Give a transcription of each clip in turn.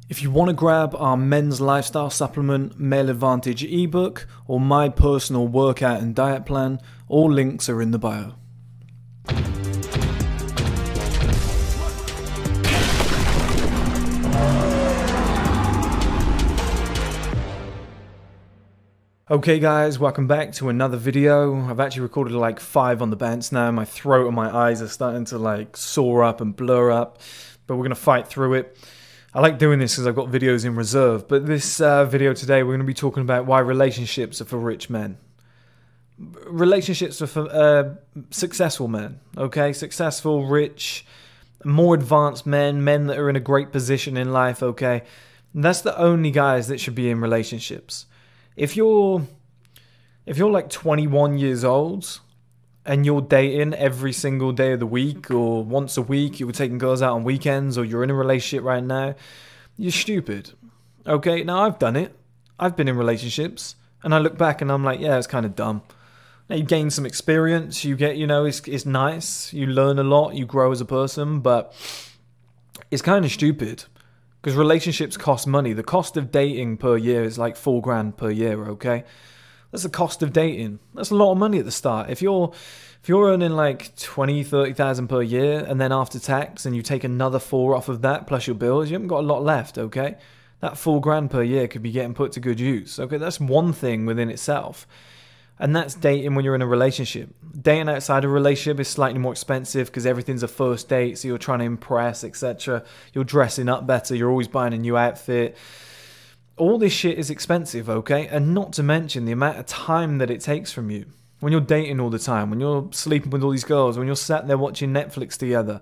If you want to grab our men's lifestyle supplement, Male Advantage ebook, or my personal workout and diet plan, all links are in the bio. Okay guys, welcome back to another video. I've actually recorded like 5 on the bounce now. My throat and my eyes are starting to like sore up and blur up, but we're going to fight through it. I like doing this because I've got videos in reserve, but this video today we're going to be talking about why relationships are for rich men. Relationships are for successful men, okay? Successful, rich, more advanced men, men that are in a great position in life, okay? And that's the only guys that should be in relationships. If you're like 21 years old and you're dating every single day of the week or once a week, you're taking girls out on weekends, or you're in a relationship right now, you're stupid. Okay, now I've done it. I've been in relationships and I look back and I'm like, yeah, it's kind of dumb. Now you gain some experience, you get, it's nice, you learn a lot, you grow as a person, but it's kind of stupid. Because relationships cost money. The cost of dating per year is like $4,000 per year, okay? That's the cost of dating. That's a lot of money at the start. If you're earning like 20, 30,000 per year, and then after tax, and you take another 4 off of that, plus your bills, you haven't got a lot left, okay? That $4,000 per year could be getting put to good use, okay? That's one thing within itself. And that's dating when you're in a relationship. Dating outside a relationship is slightly more expensive because everything's a first date, so you're trying to impress, etc. You're dressing up better, you're always buying a new outfit. All this shit is expensive, okay? And not to mention the amount of time that it takes from you. When you're dating all the time, when you're sleeping with all these girls, when you're sat there watching Netflix together.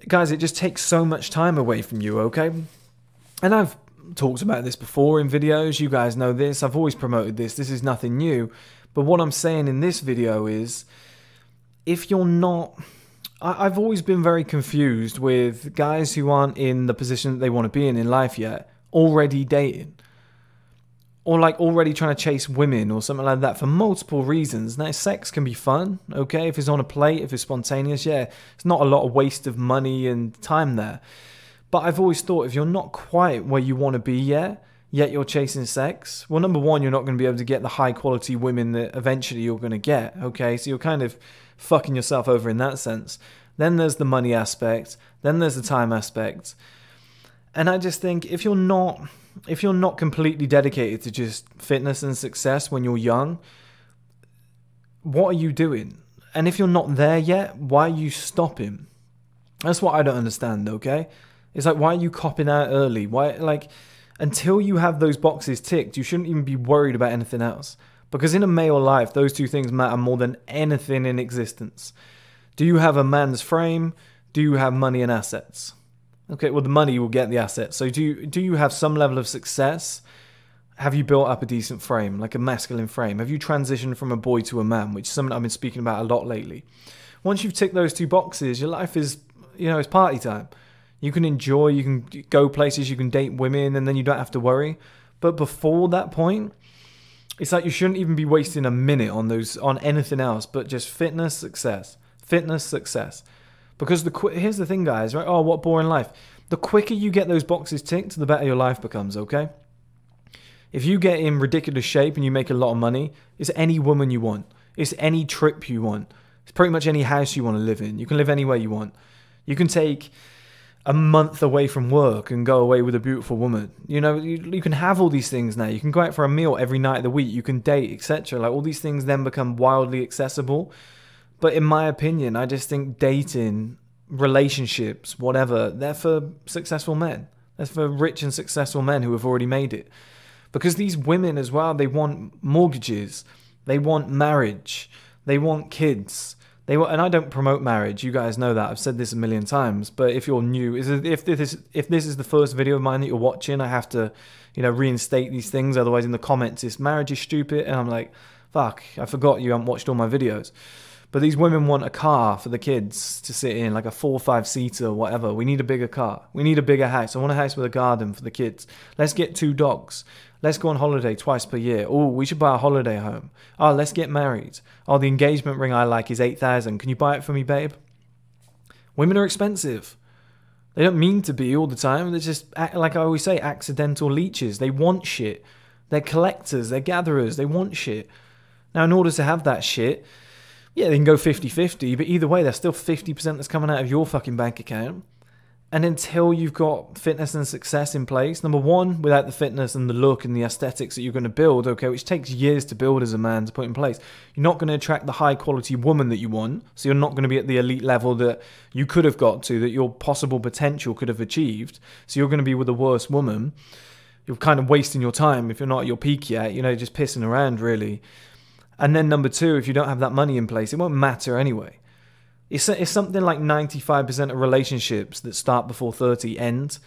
Guys, it just takes so much time away from you, okay? And I've talked about this before in videos, you guys know this, I've always promoted this is nothing new, but what I'm saying in this video is, if you're not, I've always been very confused with guys who aren't in the position that they want to be in life yet, already dating, or like already trying to chase women or something like that for multiple reasons. Now sex can be fun, okay, if it's on a plate, if it's spontaneous, yeah, it's not a lot of waste of money and time there. But I've always thought, if you're not quite where you want to be yet you're chasing sex, well, number one, you're not going to be able to get the high quality women that eventually you're going to get, okay? So you're kind of fucking yourself over in that sense. Then there's the money aspect, then there's the time aspect. And I just think if you're not completely dedicated to just fitness and success when you're young, what are you doing? And if you're not there yet, why are you stopping? That's what I don't understand, okay? It's like, why are you copping out early? Why, like, until you have those boxes ticked, you shouldn't even be worried about anything else. Because in a male life, those two things matter more than anything in existence. Do you have a man's frame? Do you have money and assets? Okay, well, the money will get the assets. So do you have some level of success? Have you built up a decent frame, like a masculine frame? Have you transitioned from a boy to a man, which is something I've been speaking about a lot lately? Once you've ticked those two boxes, your life is, it's party time. You can enjoy, you can go places, you can date women, and then you don't have to worry. But before that point, it's like you shouldn't even be wasting a minute on anything else but just fitness, success. Fitness, success. Because here's the thing, guys, right? Oh, what boring life. The quicker you get those boxes ticked, the better your life becomes, okay? If you get in ridiculous shape and you make a lot of money, it's any woman you want. It's any trip you want. It's pretty much any house you want to live in. You can live anywhere you want. You can take a month away from work and go away with a beautiful woman. You can have all these things now. You can go out for a meal every night of the week. You can date, etc. Like, all these things then become wildly accessible. But in my opinion, I just think dating, relationships, whatever, they're for successful men. They're for rich and successful men who have already made it. Because these women as well, they want mortgages. They want marriage. They want kids. And I don't promote marriage. You guys know that. I've said this a million times. But if you're new, if this is the first video of mine that you're watching, I have to, reinstate these things. Otherwise, in the comments, it's marriage is stupid. And I'm like, fuck, I forgot you haven't watched all my videos. But these women want a car for the kids to sit in, like a 4 or 5 seater or whatever. We need a bigger car. We need a bigger house. I want a house with a garden for the kids. Let's get 2 dogs. Let's go on holiday twice per year. Oh, we should buy a holiday home. Oh, let's get married. Oh, the engagement ring I like is 8,000. Can you buy it for me, babe? Women are expensive. They don't mean to be all the time. They're just, like I always say, accidental leeches. They want shit. They're collectors. They're gatherers. They want shit. Now, in order to have that shit, yeah, they can go 50-50, but either way, there's still 50% that's coming out of your fucking bank account. And until you've got fitness and success in place, number one, without the fitness and the look and the aesthetics that you're going to build, okay, which takes years to build as a man to put in place, you're not going to attract the high quality woman that you want. So you're not going to be at the elite level that you could have got to, that your possible potential could have achieved. So you're going to be with the worst woman. You're kind of wasting your time if you're not at your peak yet, you know, just pissing around really. And then number two, if you don't have that money in place, it won't matter anyway. It's something like 95% of relationships that start before 30 end.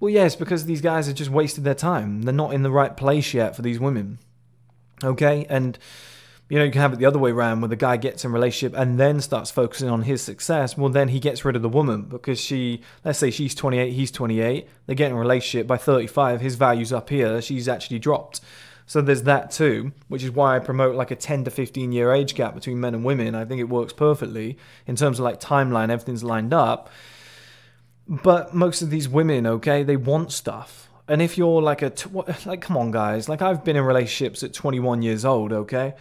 Well, yeah, it's because these guys have just wasted their time. They're not in the right place yet for these women. Okay? And, you know, you can have it the other way around where the guy gets in a relationship and then starts focusing on his success. Well, then he gets rid of the woman because let's say she's 28, he's 28. They get in a relationship by 35. His value's up here. She's actually dropped. So there's that too, which is why I promote like a 10 to 15 year age gap between men and women. I think it works perfectly in terms of like timeline, everything's lined up. But most of these women, okay, they want stuff. And if you're like come on guys, like I've been in relationships at 21 years old, okay?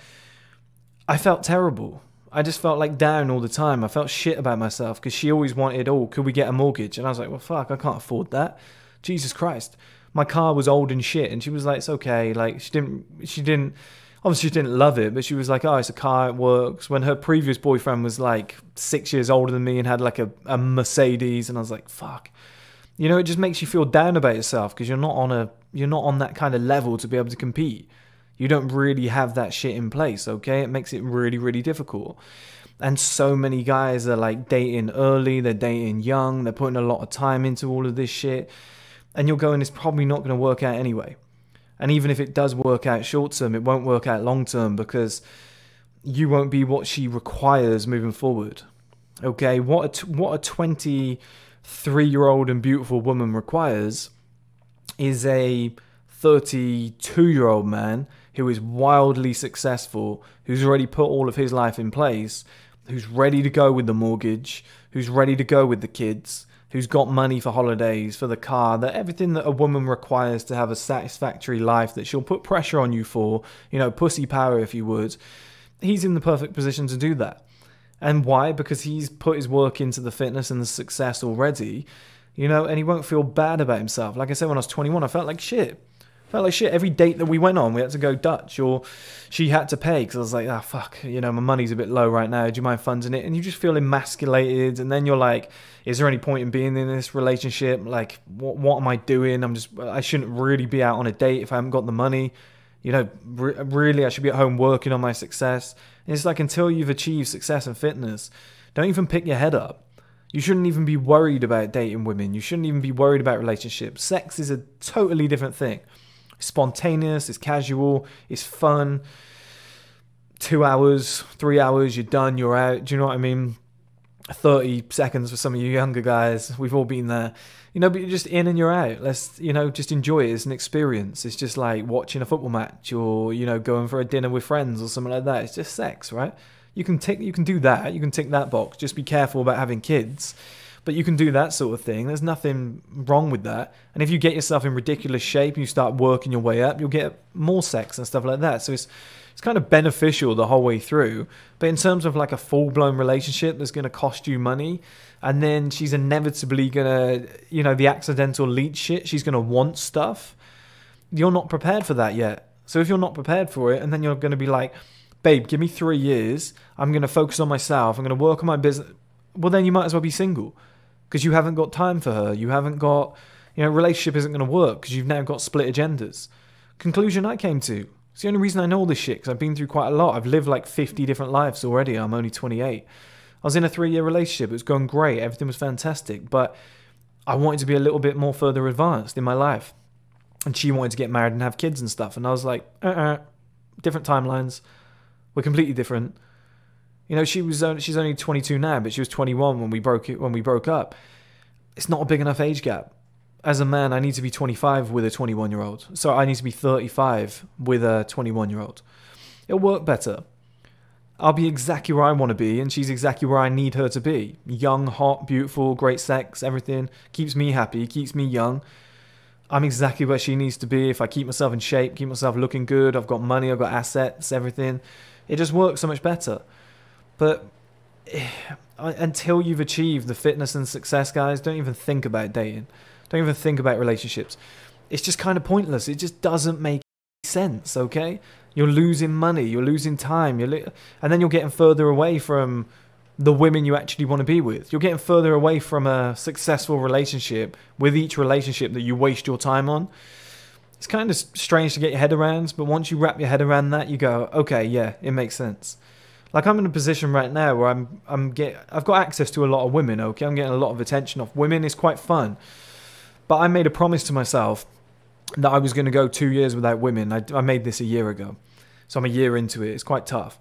I felt terrible. I just felt like down all the time. I felt shit about myself because she always wanted, oh, could we get a mortgage? And I was like, well, fuck, I can't afford that. Jesus Christ. My car was old and shit, and she was like, it's okay. Like, she didn't, obviously she didn't love it, but she was like, oh, it's a car, it works. When her previous boyfriend was like 6 years older than me and had like a Mercedes, and I was like, fuck. You know, it just makes you feel down about yourself because you're not on that kind of level to be able to compete. You don't really have that shit in place, okay? It makes it really, really difficult. And so many guys are like dating early, they're dating young, they're putting a lot of time into all of this shit. And you're going, it's probably not going to work out anyway. And even if it does work out short term, it won't work out long term because you won't be what she requires moving forward. Okay, what a 23-year-old and beautiful woman requires is a 32-year-old man who is wildly successful, who's already put all of his life in place, who's ready to go with the mortgage, who's ready to go with the kids, who's got money for holidays, for the car, that everything that a woman requires to have a satisfactory life that she'll put pressure on you for, you know, pussy power if you would. He's in the perfect position to do that. And why? Because he's put his work into the fitness and the success already, you know, and he won't feel bad about himself. Like I said, when I was 21, I felt like shit. Every date that we went on, we had to go Dutch, or she had to pay because I was like, ah, fuck, you know, my money's a bit low right now. Do you mind funding it? And you just feel emasculated. And then you're like, is there any point in being in this relationship? Like, what am I doing? I shouldn't really be out on a date if I haven't got the money. You know, really, I should be at home working on my success. And it's like, until you've achieved success and fitness, don't even pick your head up. You shouldn't even be worried about dating women. You shouldn't even be worried about relationships. Sex is a totally different thing. It's spontaneous, it's casual, it's fun. 2 hours, 3 hours, you're done, you're out. Do you know what I mean? 30 seconds for some of you younger guys. We've all been there. You know, but you're just in and you're out. Let's, you know, just enjoy it. It's an experience. It's just like watching a football match or, you know, going for a dinner with friends or something like that. It's just sex, right? You can do that. You can tick that box. Just be careful about having kids. But you can do that sort of thing. There's nothing wrong with that. And if you get yourself in ridiculous shape and you start working your way up, you'll get more sex and stuff like that. So it's kind of beneficial the whole way through. But in terms of like a full-blown relationship that's going to cost you money, and then she's inevitably going to, you know, the accidental leech shit, she's going to want stuff. You're not prepared for that yet. So if you're not prepared for it, and then you're going to be like, babe, give me 3 years. I'm going to focus on myself. I'm going to work on my business. Well, then you might as well be single. Because you haven't got time for her. You haven't got, you know, relationship isn't going to work because you've now got split agendas. Conclusion I came to. It's the only reason I know all this shit because I've been through quite a lot. I've lived like 50 different lives already. I'm only 28. I was in a 3-year relationship. It was going great. Everything was fantastic. But I wanted to be a little bit more further advanced in my life. And she wanted to get married and have kids and stuff. And I was like, different timelines. We're completely different. You know, she's only 22 now, but she was 21 when we broke up. It's not a big enough age gap. As a man, I need to be 25 with a 21-year-old. So I need to be 35 with a 21-year-old. It'll work better. I'll be exactly where I want to be, and she's exactly where I need her to be. Young, hot, beautiful, great sex, everything. Keeps me happy, keeps me young. I'm exactly where she needs to be. If I keep myself in shape, keep myself looking good, I've got money, I've got assets, everything. It just works so much better. But until you've achieved the fitness and success, guys, don't even think about dating. Don't even think about relationships. It's just kind of pointless. It just doesn't make sense, okay? You're losing money, you're losing time, and then you're getting further away from the women you actually want to be with. You're getting further away from a successful relationship with each relationship that you waste your time on. It's kind of strange to get your head around, but once you wrap your head around that, you go, okay, yeah, it makes sense. Like, I'm in a position right now where I've got access to a lot of women, okay? I'm getting a lot of attention off women. It's quite fun. But I made a promise to myself that I was going to go 2 years without women. I made this a year ago. So I'm a year into it. It's quite tough.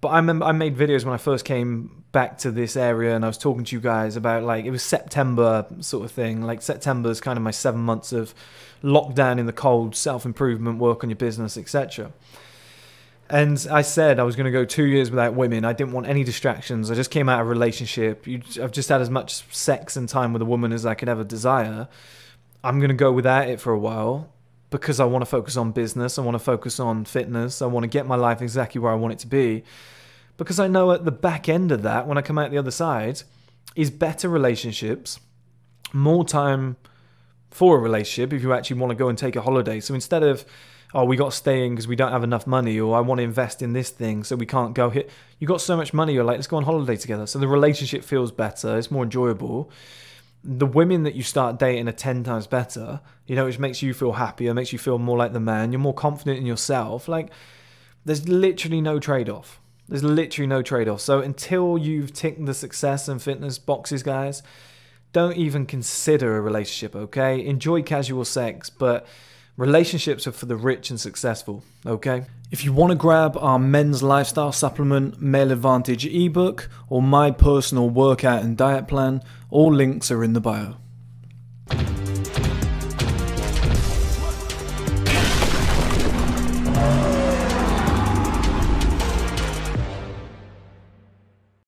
But I remember I made videos when I first came back to this area, and I was talking to you guys about, like, it was September sort of thing. Like, September is kind of my 7 months of lockdown in the cold, self-improvement, work on your business, etc. And I said I was going to go 2 years without women. I didn't want any distractions. I just came out of a relationship. I've just had as much sex and time with a woman as I could ever desire. I'm going to go without it for a while because I want to focus on business. I want to focus on fitness. I want to get my life exactly where I want it to be. Because I know at the back end of that, when I come out the other side, is better relationships, more time for a relationship if you actually want to go and take a holiday. So instead of, oh, we got to stay in because we don't have enough money, or I want to invest in this thing so we can't go here. You got so much money, you're like, let's go on holiday together. So the relationship feels better. It's more enjoyable. The women that you start dating are 10 times better, you know, which makes you feel happier, makes you feel more like the man. You're more confident in yourself. Like, there's literally no trade-off. There's literally no trade-off. So until you've ticked the success and fitness boxes, guys, don't even consider a relationship, okay? Enjoy casual sex, but relationships are for the rich and successful, okay? If you want to grab our men's lifestyle supplement, Male Advantage ebook, or my personal workout and diet plan, all links are in the bio.